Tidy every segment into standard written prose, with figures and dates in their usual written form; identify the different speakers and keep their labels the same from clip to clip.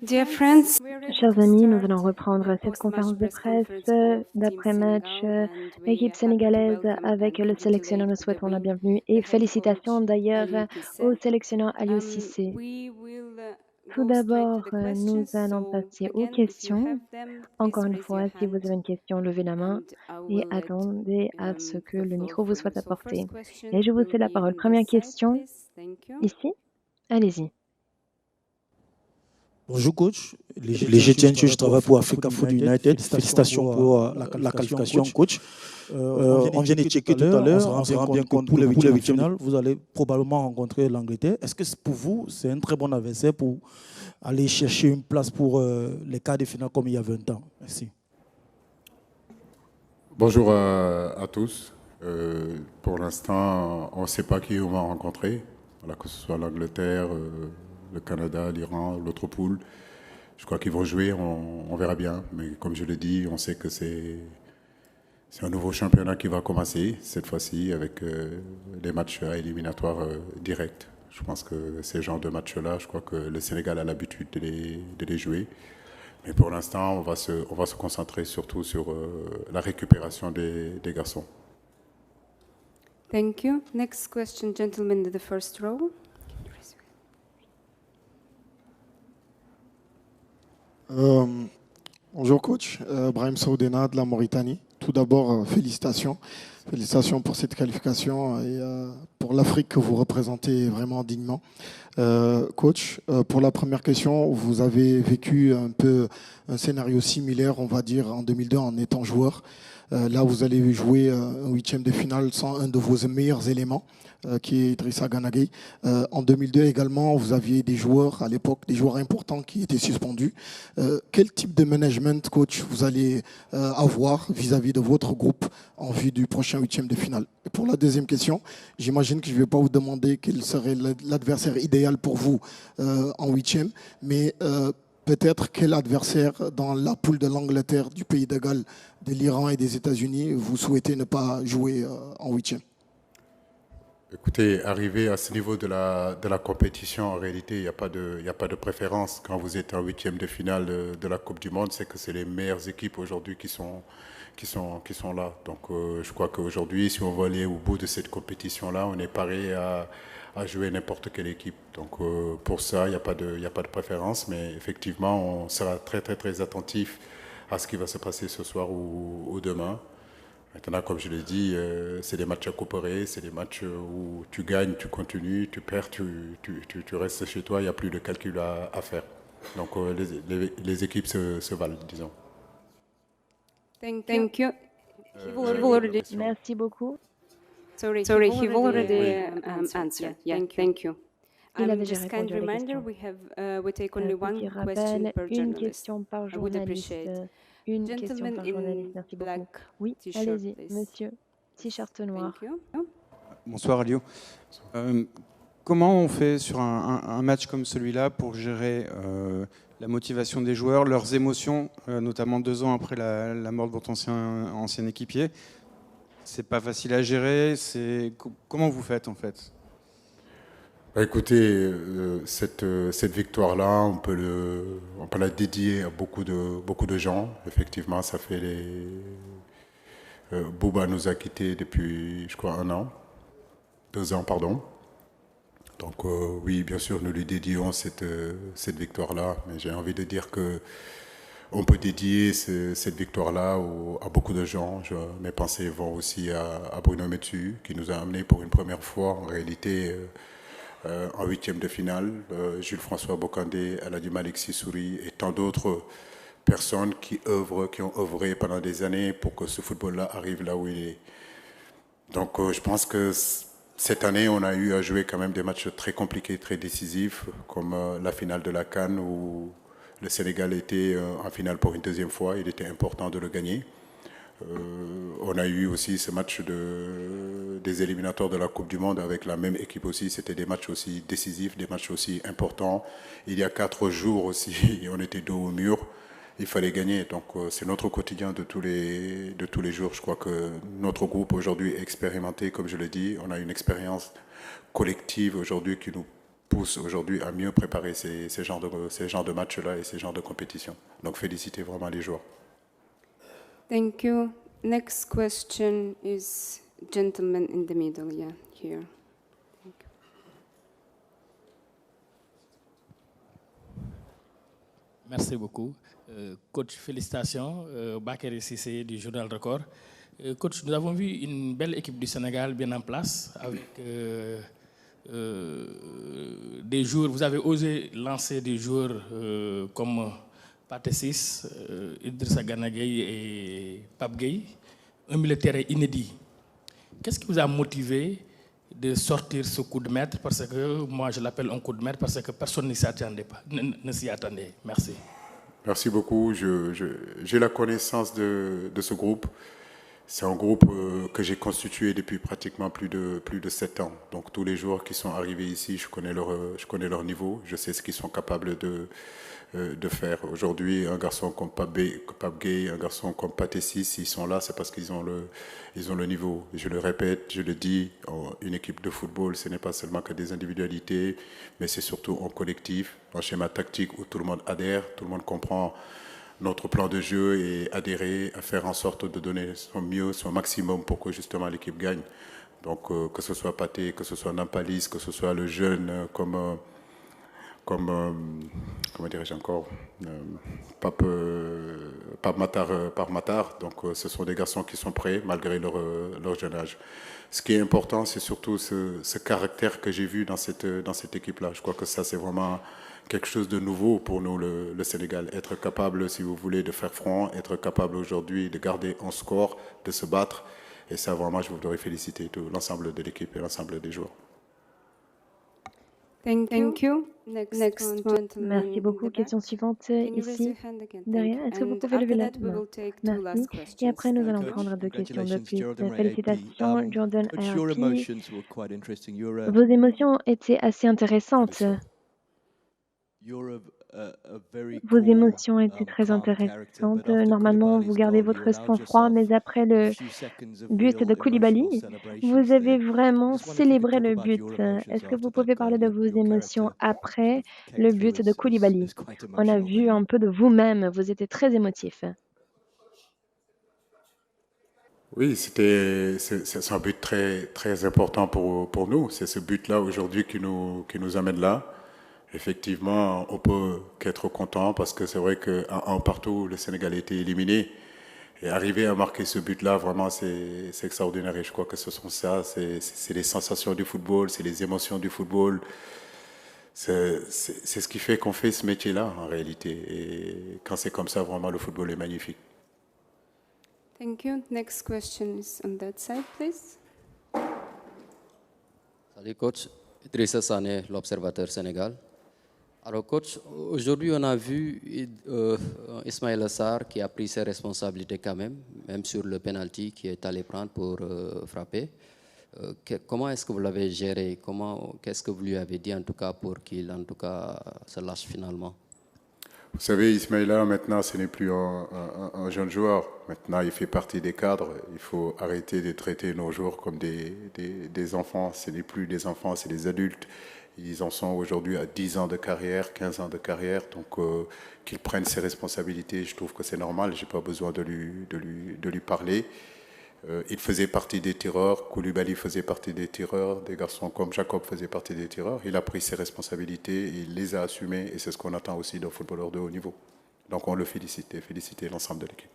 Speaker 1: Dear friends,
Speaker 2: Chers amis, nous allons reprendre cette conférence de presse d'après-match équipe sénégalaise avec le sélectionneur. Nous souhaitons la bienvenue et félicitations d'ailleurs au sélectionneur Aliou Cissé. Tout d'abord, nous allons passer aux questions. Encore une fois, si vous avez une question, levez la main et attendez à ce que le micro vous soit apporté. Et je vous cède la parole. Première question, ici. Allez-y.
Speaker 3: Bonjour coach, Léger je travaille pour Africa Food United. Félicitations pour la qualification coach. On vient de checker tout à l'heure, on se rend bien compte pour les huitièmes de finale, vous allez probablement rencontrer l'Angleterre. Est-ce que pour vous, c'est un très bon adversaire pour aller chercher une place pour les quarts de finale comme il y a 20 ans? Merci.
Speaker 4: Bonjour à tous. Pour l'instant, on ne sait pas qui on va rencontrer, voilà, que ce soit l'Angleterre, le Canada, l'Iran, l'autre poule. Je crois qu'ils vont jouer, on verra bien. Mais comme je l'ai dit, on sait que c'est un nouveau championnat qui va commencer, cette fois-ci, avec des matchs éliminatoires directs. Je pense que ces genres de matchs-là, je crois que le Sénégal a l'habitude de les jouer. Mais pour l'instant, on va se concentrer surtout sur la récupération des garçons.
Speaker 1: Thank you. Next question, gentleman in the first row.
Speaker 5: Bonjour coach, Brahim Saoudena de la Mauritanie. Tout d'abord, félicitations. Félicitations pour cette qualification et pour l'Afrique que vous représentez vraiment dignement. Coach, pour la première question, vous avez vécu un peu un scénario similaire, on va dire, en 2002 en étant joueur. Là, vous allez jouer un huitième de finale sans un de vos meilleurs éléments, qui est Idrissa Gana Gueye. En 2002 également, vous aviez des joueurs à l'époque, des joueurs importants qui étaient suspendus. Quel type de management, coach, vous allez avoir vis-à-vis de votre groupe en vue du prochain huitième de finale? Et pour la deuxième question, j'imagine que je ne vais pas vous demander quel serait l'adversaire idéal pour vous en huitième, mais peut-être quel adversaire dans la poule de l'Angleterre, du pays de Galles, de l'Iran et des États-Unis vous souhaitez ne pas jouer en huitième?
Speaker 4: Écoutez, arriver à ce niveau de la compétition, en réalité, il n'y a pas de préférence. Quand vous êtes en huitième de finale de la Coupe du Monde, c'est que c'est les meilleures équipes aujourd'hui qui sont là. Donc je crois qu'aujourd'hui, si on veut aller au bout de cette compétition-là, on est paré à jouer n'importe quelle équipe. Donc pour ça, il n'y a pas de préférence, mais effectivement, on sera très très très attentif à ce qui va se passer ce soir ou demain. Maintenant, comme je l'ai dit, c'est des matchs à coopérer, c'est des matchs où tu gagnes, tu continues, tu perds, tu restes chez toi, il n'y a plus de calcul à faire. Donc les équipes se valent, disons.
Speaker 1: Thank you.
Speaker 2: Merci beaucoup.
Speaker 1: Sorry, he already answered. Yeah, thank you.
Speaker 2: Il a déjà
Speaker 1: Just kind
Speaker 2: répondu à la
Speaker 1: reminder,
Speaker 2: question.
Speaker 1: we take only one
Speaker 2: Petit
Speaker 1: question
Speaker 2: rappel,
Speaker 1: per
Speaker 2: une
Speaker 1: journalist.
Speaker 2: question par
Speaker 1: I would
Speaker 2: journaliste.
Speaker 1: appreciate.
Speaker 2: Une question
Speaker 1: Gentleman
Speaker 2: par
Speaker 1: in
Speaker 2: journaliste, merci beaucoup.
Speaker 1: black
Speaker 2: Oui,
Speaker 1: t-shirt,
Speaker 2: allez-y,
Speaker 1: please.
Speaker 2: monsieur. T-shirt noir.
Speaker 1: Thank you.
Speaker 6: Bonsoir Aliou. Comment on fait sur un match comme celui-là pour gérer la motivation des joueurs, leurs émotions, notamment 2 ans après la mort de votre ancien équipier? C'est pas facile à gérer. Comment vous faites en fait?
Speaker 4: Bah, écoutez, cette victoire-là, on peut la dédier à beaucoup de gens. Effectivement, ça fait Bouba nous a quittés depuis, je crois, 1 an. 2 ans, pardon. Donc oui, bien sûr, nous lui dédions cette victoire-là. Mais j'ai envie de dire que on peut dédier cette victoire-là à beaucoup de gens. Mes pensées vont aussi à Bruno Metsu, qui nous a amenés pour une première fois, en réalité, en huitième de finale. Jules-François Bocandé, Aladji Malik Sissouri et tant d'autres personnes qui ont œuvré pendant des années pour que ce football-là arrive là où il est. Donc je pense que cette année, on a eu à jouer quand même des matchs très compliqués, très décisifs, comme la finale de la CAN où le Sénégal était en finale pour une 2e fois. Il était important de le gagner. On a eu aussi ce match des éliminatoires de la Coupe du Monde avec la même équipe aussi. C'était des matchs aussi décisifs, des matchs aussi importants. Il y a 4 jours aussi, on était dos au mur. Il fallait gagner. Donc c'est notre quotidien de tous les jours. Je crois que notre groupe aujourd'hui est expérimenté, comme je l'ai dit. On a une expérience collective aujourd'hui qui nous pousse aujourd'hui à mieux préparer ces genres de matchs-là et ces genres de compétitions. Donc féliciter vraiment les joueurs.
Speaker 1: Thank you. Next question is gentleman in the middle, yeah, here. Thank you.
Speaker 7: Merci beaucoup. Coach, félicitations. Bakary Cissé du Journal Record. Coach, nous avons vu une belle équipe du Sénégal bien en place avec des joueurs. Vous avez osé lancer des joueurs comme Pathé Ciss, Idrissa Gana Gueye et Pape Gueye, un militaire inédit. Qu'est-ce qui vous a motivé de sortir ce coup de maître? Parce que moi, je l'appelle un coup de maître parce que personne ne s'y attendait pas, ne s'y attendait. Merci.
Speaker 4: Merci beaucoup. J'ai la connaissance de ce groupe. C'est un groupe que j'ai constitué depuis pratiquement plus de 7 ans. Donc tous les joueurs qui sont arrivés ici, je connais leur niveau, je sais ce qu'ils sont capables de faire. Aujourd'hui, un garçon comme Pape Gueye, un garçon comme Pathé Ciss, ils sont là, c'est parce qu'ils ont le niveau. Je le répète, je le dis, une équipe de football, ce n'est pas seulement que des individualités, mais c'est surtout un collectif, un schéma tactique où tout le monde adhère, tout le monde comprend notre plan de jeu et adhérer à faire en sorte de donner son mieux, son maximum pour que justement l'équipe gagne. Donc que ce soit Pathé, que ce soit Nampalis, que ce soit le jeune comment dirais-je encore, Pape Matar. Donc ce sont des garçons qui sont prêts malgré leur jeune âge. Ce qui est important, c'est surtout ce caractère que j'ai vu dans cette équipe-là. Je crois que ça, c'est vraiment quelque chose de nouveau pour nous, le Sénégal. Être capable, si vous voulez, de faire front, être capable aujourd'hui de garder un score, de se battre. Et ça, vraiment, je voudrais féliciter l'ensemble de l'équipe et l'ensemble des joueurs.
Speaker 1: Thank you. Next one.
Speaker 2: Merci beaucoup. Question suivante ici, derrière. Est-ce que vous pouvez lever la main? Merci. Et après, nous allons prendre 2 questions de plus. Félicitations, Jordan ARP. Vos émotions étaient assez intéressantes. Vos émotions étaient très intéressantes. Normalement, vous gardez votre sang-froid, mais après le but de Koulibaly, vous avez vraiment célébré le but. Est-ce que vous pouvez parler de vos émotions après le but de Koulibaly? On a vu un peu de vous-même, vous étiez très émotif.
Speaker 4: Oui, c'est un but très, très important pour nous. C'est ce but-là aujourd'hui qui nous amène là. Effectivement, on peut qu'être content parce que c'est vrai qu'un partout, le Sénégal a été éliminé. Et arriver à marquer ce but-là, vraiment, c'est extraordinaire. Et je crois que ce sont ça, c'est les sensations du football, c'est les émotions du football. C'est ce qui fait qu'on fait ce métier-là, en réalité. Et quand c'est comme ça, vraiment, le football est magnifique.
Speaker 1: Thank you. Next question is on that side, please.
Speaker 8: Salut coach, Idrissa Sané, l'Observateur Sénégal. Alors coach, aujourd'hui on a vu Ismaïla Sarr qui a pris ses responsabilités quand même sur le penalty qui est allé prendre pour frapper. Comment est-ce que vous l'avez géré? Qu'est-ce que vous lui avez dit en tout cas pour qu'il en tout cas se lâche finalement?
Speaker 4: Vous savez, Ismaïla, maintenant, ce n'est plus un jeune joueur. Maintenant, il fait partie des cadres. Il faut arrêter de traiter nos joueurs comme des enfants. Ce n'est plus des enfants, c'est des adultes. Ils en sont aujourd'hui à 10 ans de carrière, 15 ans de carrière. Donc, qu'ils prennent ses responsabilités, je trouve que c'est normal. Je n'ai pas besoin de lui parler. Il faisait partie des tireurs, Koulibaly faisait partie des tireurs, des garçons comme Jacob faisaient partie des tireurs. Il a pris ses responsabilités, il les a assumées et c'est ce qu'on attend aussi d'un footballeur de haut niveau. Donc on le félicite et féliciter l'ensemble de l'équipe.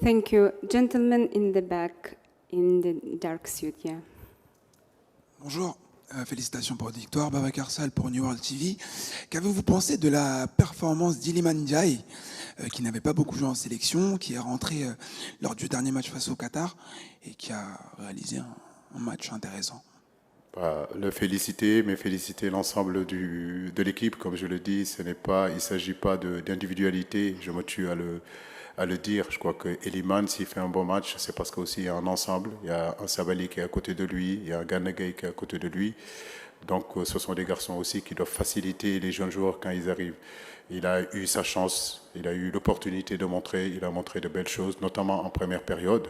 Speaker 1: Thank you. Gentleman in the back, in the dark suit, yeah.
Speaker 9: Bonjour. Félicitations pour votre victoire, Babacar Sall pour New World TV. Qu'avez-vous pensé de la performance d'Iliman Ndiaye, qui n'avait pas beaucoup joué en sélection, qui est rentré lors du dernier match face au Qatar et qui a réalisé un match intéressant?
Speaker 4: Le féliciter, mais féliciter l'ensemble de l'équipe. Comme je le dis, il ne s'agit pas d'individualité. Je me tue à le dire. Je crois que Iliman, s'il fait un bon match, c'est parce qu'il y a un ensemble. Il y a un Sabali qui est à côté de lui, il y a un Gana Gueye qui est à côté de lui. Donc ce sont des garçons aussi qui doivent faciliter les jeunes joueurs quand ils arrivent. Il a eu sa chance, il a eu l'opportunité de montrer, il a montré de belles choses, notamment en première période.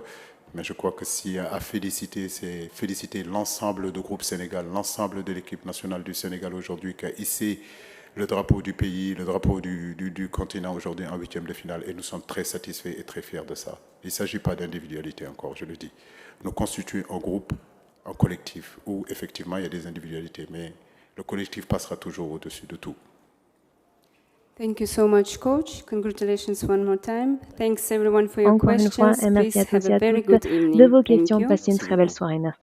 Speaker 4: Mais je crois que s'il y a à féliciter, c'est féliciter l'ensemble du groupe Sénégal, l'ensemble de l'équipe nationale du Sénégal aujourd'hui qui a hissé le drapeau du pays, le drapeau du continent aujourd'hui en 8e de finale. Et nous sommes très satisfaits et très fiers de ça. Il ne s'agit pas d'individualité encore, je le dis. Nous constituons un groupe, un collectif, où effectivement il y a des individualités, mais le collectif passera toujours au-dessus de tout.
Speaker 1: Thank you so much, Coach. Congratulations one more time. Thanks everyone for your
Speaker 2: Encore une
Speaker 1: questions.
Speaker 2: fois, et merci
Speaker 1: Please
Speaker 2: à tous
Speaker 1: have
Speaker 2: et
Speaker 1: a
Speaker 2: à
Speaker 1: very
Speaker 2: toutes
Speaker 1: good evening.
Speaker 2: de vos
Speaker 1: Thank
Speaker 2: questions.
Speaker 1: you.
Speaker 2: Passez une très belle soirée. Merci.